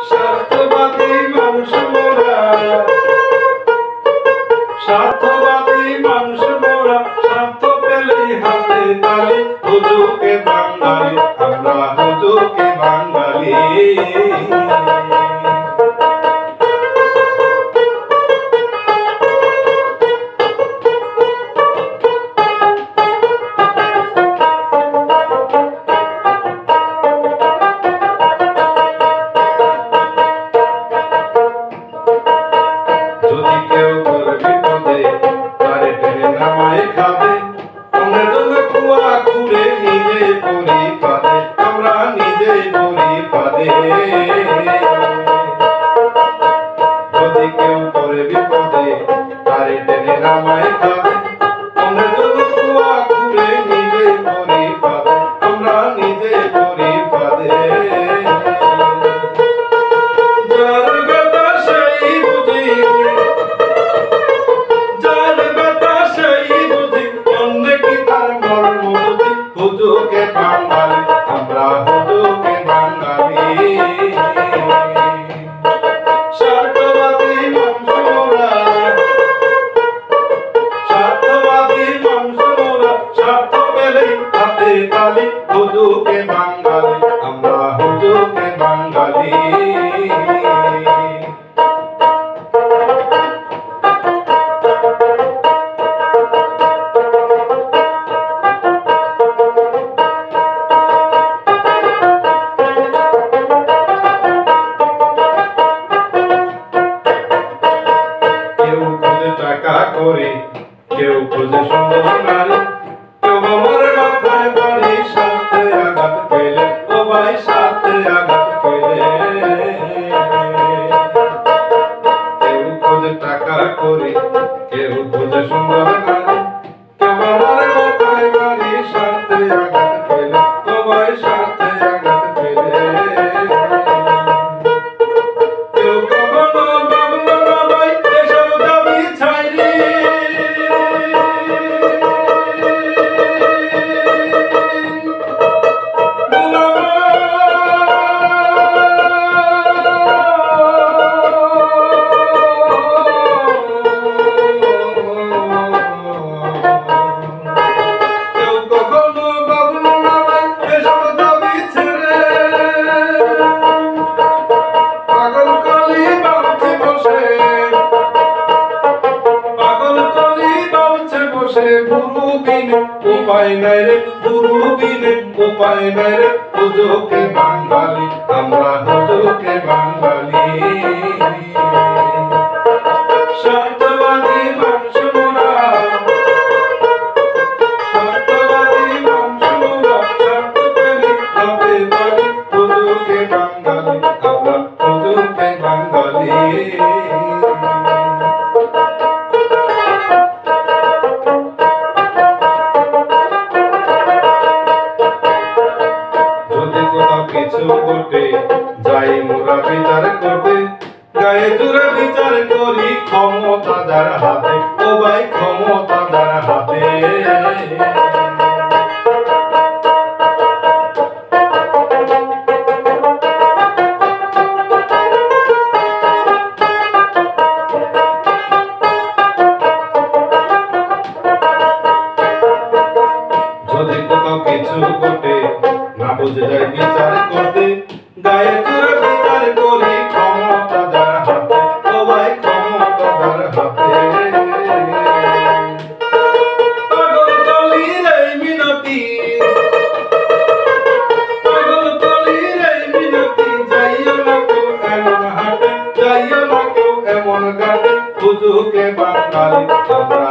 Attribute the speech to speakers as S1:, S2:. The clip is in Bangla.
S1: স্বার্থবাদী মানুষ মোরা, স্বার্থবাদী মানুষ মোরা, স্বার্থ পেলেই হাতে তালি। হুজুকে বাঙালি, আমরা হুজুকে বাঙালি। যদি কেউ করে বিপদে তারে টেনে নামায় খাবে, অন্যের জন্য কুয়া খুঁড়ে নিজে পড়ি পাদে, আমরা নিজে পড়ি পাদে। যদি কেউ করে বিপদে তারে টেনে নামায় খাবে, অন্যের জন্য কুয়া খুঁড়ে নিজে পড়ি পাদে, আমরা নিজে পড়ি পাদে। হুজুকে বাঙালি, আমরা হুজুকে বাঙালি। স্বার্থবাদী মানুষ মোরা, স্বার্থবাদী মানুষ মোরা, স্বার্থ পেলেই হাতে তালি। হুজুকে বাঙালি, আমরা হুজুকে বাঙালি। কেউ খুঁজে টাকা করে, কেউ খুঁজে সুন্দর নারী, কেউ আমার মাথায় বাড়ি, স্বার্থে আঘাত পেলে, ও ভাই স্বার্থে আঘাত পেলে। কেউ খুঁজে টাকা করে, কেউ খুঁজে সুন্দর নারী, কেউ আমার মাথায় বাড়ি, স্বার্থে আঘাত পেলে, ও ভাই স্বার্থে আঘাত পেলে। গুরু বিনে উপায় নাই রে, গুরু বিনে উপায় নাই রে। হুজুকে বাঙালি, আমরা হুজুকে বাঙালি। স্বার্থবাদী মানুষ মোরা, স্বার্থবাদী মানুষ মোরা, স্বার্থ পেলে হাতে তালি। হুজুকে বাঙালি, আমরা হুজুকে বাঙালি। যদি কোথাও কিছু ঘটে যাই মোরা বিচার করতে, গায়ে জোরে বিচার করি ক্ষমতা যার হাতে, ও ভাই ক্ষমতা যার হাতে। যদি কোথাও কিছু ঘটে না বুঝে যাই বিচার করতে, গায়ে জোরে বিচার করি ক্ষমতা যার হাতে, ও ভাই ক্ষমতা যার হাতে। পাগল কলির এই মিনতি, পাগল কলির এই মিনতি, যাইও না কেউ এমন হাটে, যাইও না কেউ এমন ঘাটে। হুজুকে বাঙালি, আমরা